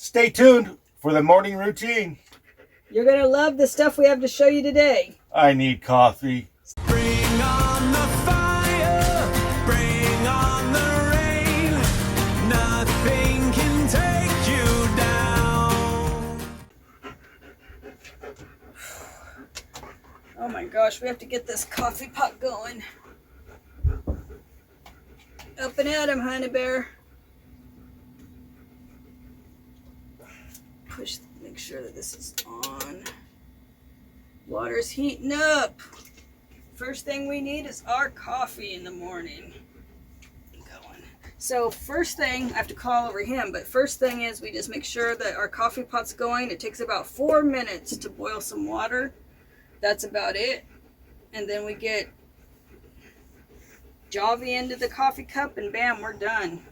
Stay tuned for the morning routine. You're going to love the stuff we have to show you today. I need coffee. Bring on the fire, bring on the rain. Nothing can take you down. Oh my gosh, we have to get this coffee pot going. Up and at him, honey bear. Push, make sure that this is on. Water's heating up. First thing we need is our coffee in the morning. Going. So first thing, I have to call over him, but first thing is we just make sure that our coffee pot's going. It takes about 4 minutes to boil some water. That's about it. And then we get Javy into the coffee cup and bam, we're done.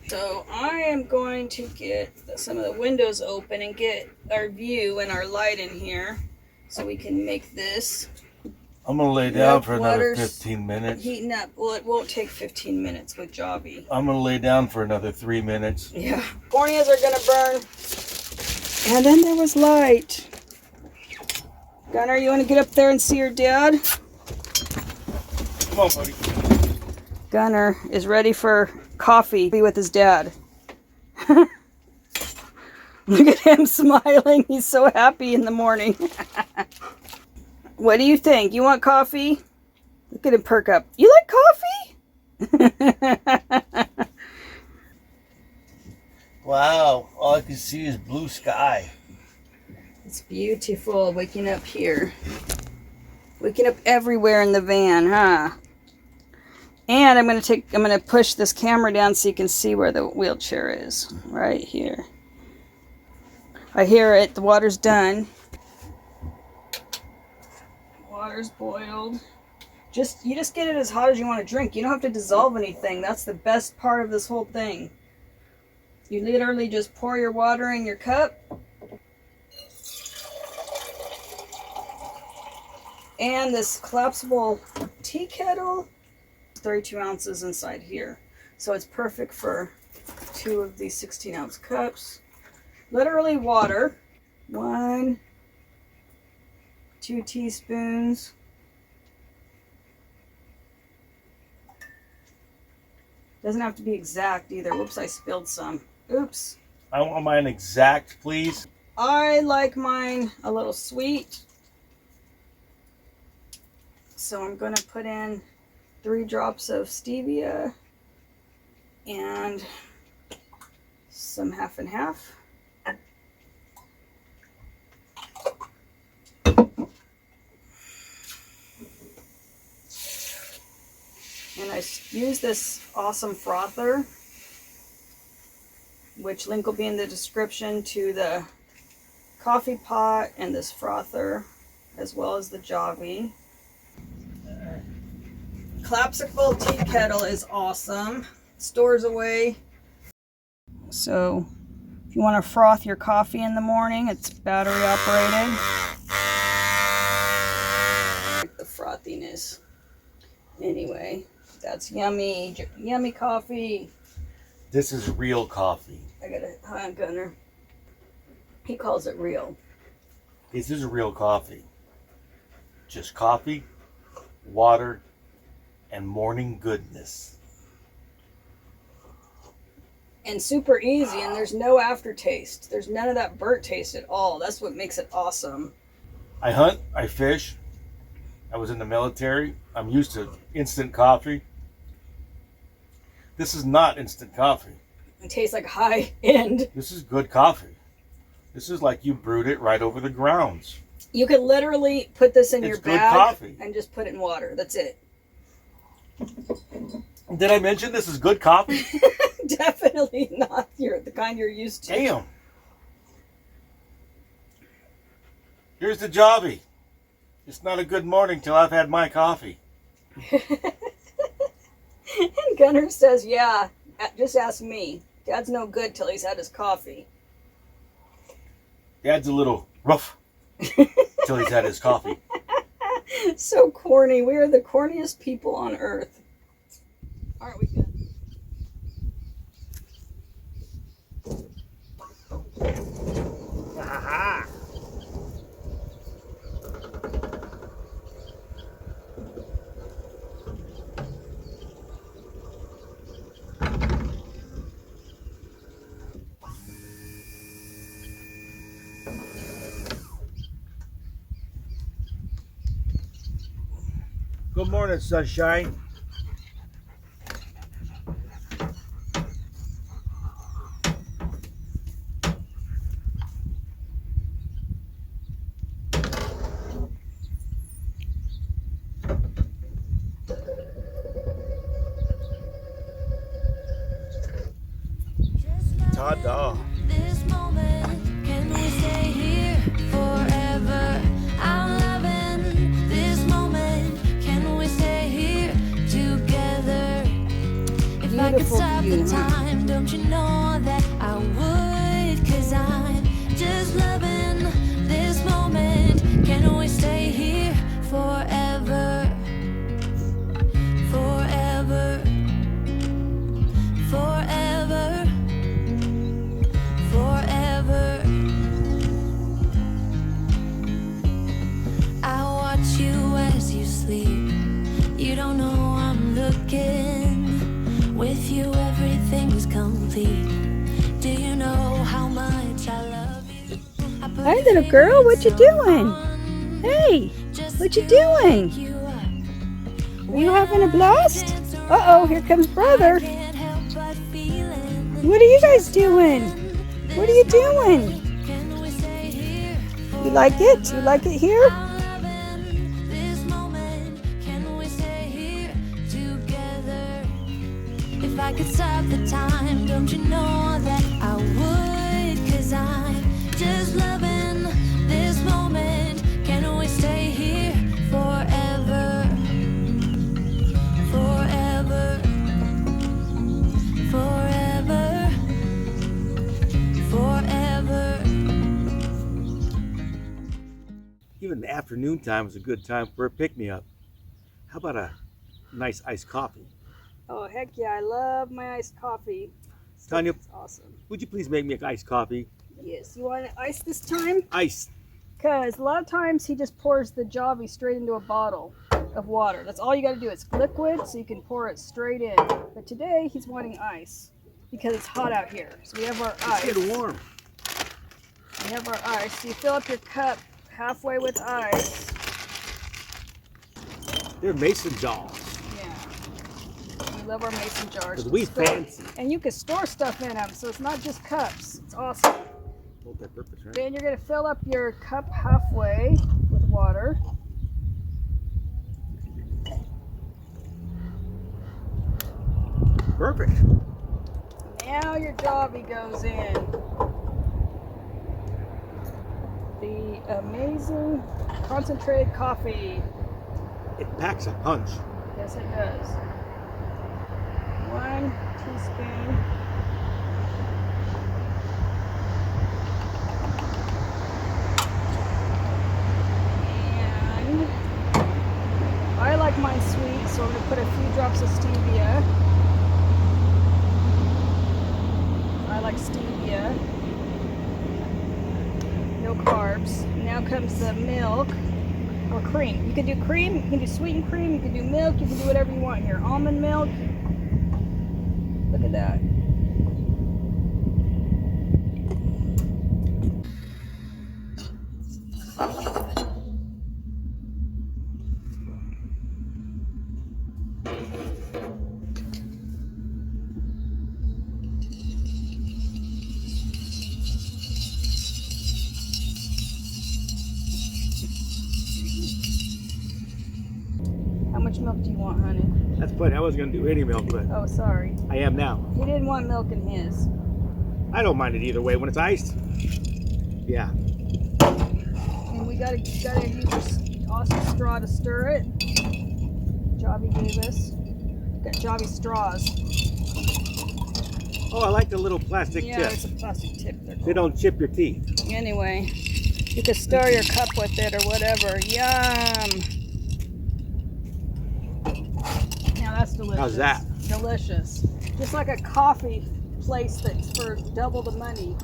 So I am going to get some of the windows open and get our view and our light in here so we can make this. I'm going to lay down for another 15 minutes. Heating up. Well, it won't take 15 minutes with Javy. I'm going to lay down for another 3 minutes. Yeah. Corneas are going to burn. And then there was light. Gunner, you want to get up there and see your dad? Come on, buddy. Gunner is ready for coffee with his dad. Look at him smiling. He's so happy in the morning. What do you think? You want coffee? Look at him perk up. You like coffee? Wow, all I can see is blue sky. It's beautiful waking up here. Waking up everywhere in the van, huh? And I'm gonna push this camera down so you can see where the wheelchair is. Right here. I hear it. The water's done. Water's boiled. You just get it as hot as you want to drink. You don't have to dissolve anything. That's the best part of this whole thing. You literally just pour your water in your cup. And this collapsible tea kettle, 32 ounces inside here. So it's perfect for 2 of these 16-ounce cups. Literally water. 1, 2 teaspoons. Doesn't have to be exact either. Whoops, I spilled some. Oops. I want mine exact, please. I like mine a little sweet. So I'm going to put in 3 drops of stevia and some half and half. And I use this awesome frother, which link will be in the description to the coffee pot and this frother, as well as the Javy. Collapsible tea kettle is awesome. Stores away. So if you want to froth your coffee in the morning, it's battery operated. Like the frothiness. Anyway, that's yummy, yummy coffee. This is real coffee. I got a hot Gunner. He calls it real. This is real coffee. Just coffee, water, and morning goodness. And super easy, and there's no aftertaste. There's none of that burnt taste at all. That's what makes it awesome. I hunt, I fish. I was in the military. I'm used to instant coffee. This is not instant coffee. It tastes like high end. This is good coffee. This is like you brewed it right over the grounds. You could literally put this in your It's good bag coffee. and just put it in water. That's it. Did I mention this is good coffee? Definitely not the kind you're used to. Damn. Here's the Javy. It's not a good morning till I've had my coffee. And Gunner says, yeah, just ask me. Dad's no good till he's had his coffee. Dad's a little rough till he's had his coffee. So corny. We are the corniest people on earth. Aren't we good? Good morning, sunshine. Ta-da. This moment, can we stay here forever? I'm loving this moment. Can we stay here together? If I could Beautiful stop view, the huh? time, don't you know that I would? 'Cause I'm just loving this moment. Can we stay here forever? Forever. Forever. Forever. I watch you as you sleep. You don't know I'm looking. With you everything's complete. Do you know how much I love you? I put Hi, little girl. What you doing? Hey, what you doing? Are you having a blast? Uh-oh, here comes brother. What are you guys doing? What are you doing? You like it? You like it here? If I could stop the time, don't you know that I would? 'Cause I'm just loving this moment. Can we stay here forever? Forever. Forever. Forever. Even the afternoon time is a good time for a pick-me-up. How about a nice iced coffee? Oh, heck yeah. I love my iced coffee. Tanya, It's awesome. would you please make me an iced coffee? Yes. You want it iced this time? Ice. Because a lot of times he just pours the Javy straight into a bottle of water. That's all you got to do. It's liquid, so you can pour it straight in. But today he's wanting ice because it's hot out here. So we have our It's ice. getting warm. We have our ice. So you fill up your cup halfway with ice. They're mason jars. Yeah. We love our mason jars. Because we fancy. And you can store stuff in them, so it's not just cups. It's awesome. Multi-purpose, right? Then you're going to fill up your cup halfway with water. Perfect. Now your Javy goes in. The amazing concentrated coffee. It packs a punch. Yes, it does. 1 teaspoon. And I like mine sweet, so I'm going to put a few drops of stevia. I like stevia. No carbs. Now comes the milk or cream. You can do cream, you can do sweetened cream, you can do milk, you can do whatever you want here. Almond milk. Look at that. How much milk do you want, honey? That's funny. I wasn't going to do any milk, but Oh, sorry. I am now. He didn't want milk in his. I don't mind it either way. When it's iced, yeah. And we gotta use this awesome straw to stir it. Javy gave us. Got Javy straws. Oh, I like the little plastic Yeah, tips. it's a plastic tip. They're They cool. don't chip your teeth. Anyway, you can stir your cup with it or whatever. Yum! Now that's delicious. How's that? Delicious. Just like a coffee place that's for double the money.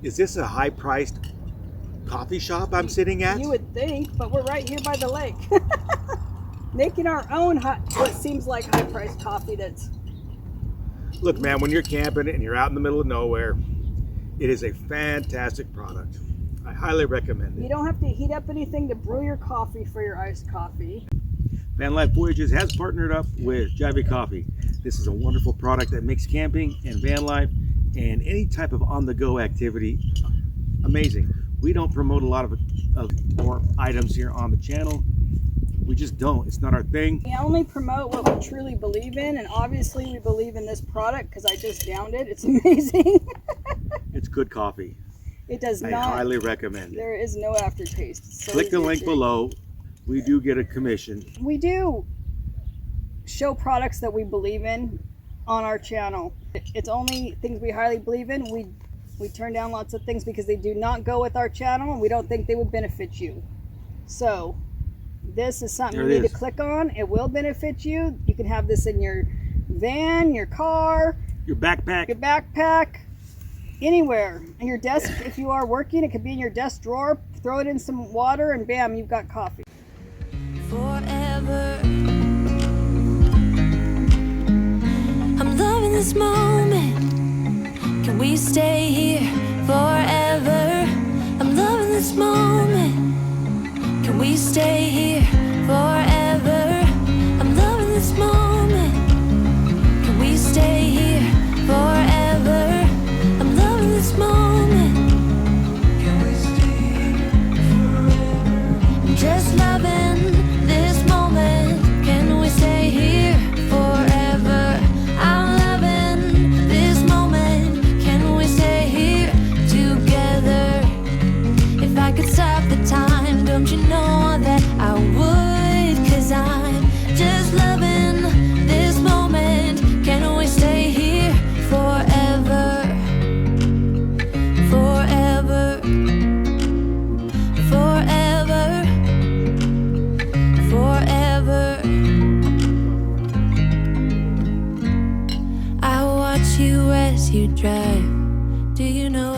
Is this a high-priced coffee shop I'm sitting at? You would think, but we're right here by the lake. Making our own what seems like high-priced coffee that's... Look, man, when you're camping and you're out in the middle of nowhere, It is a fantastic product. I highly recommend You it. don't have to heat up anything to brew your coffee for your iced coffee. Life Voyages has partnered up with Javy Coffee. This is a wonderful product that makes camping and van life and any type of on-the-go activity amazing. We don't promote a lot of more items here on the channel. We just don't. It's not our thing. We only promote what we truly believe in, and obviously we believe in this product because I just downed it. It's amazing. It's good coffee. It does I not. highly recommend it. There is no aftertaste. It's so Click the link addicting. below. We do get a commission. We do show products that we believe in on our channel. It's only things we highly believe in. We turn down lots of things because they do not go with our channel and we don't think they would benefit you. So this is something There you it need is. to click on. It will benefit you. You can have this in your van, your car, Your backpack. your backpack, anywhere. On your desk, if you are working, it could be in your desk drawer. Throw it in some water and bam, you've got coffee. Forever. I'm loving this moment. Can we stay here forever? I'm loving this moment. Can we stay here forever? I'm loving this moment. Can we stay here forever? I'm loving this moment. Can we stay here forever? I'm just loving this moment. Can we stay here forever? I'm loving this moment. Can we stay here together? If I could stop the time, don't you know that I would? 'Cause I'm just loving this moment. Can we stay here forever? Forever. Forever. Forever. I watch you as you drive. Do you know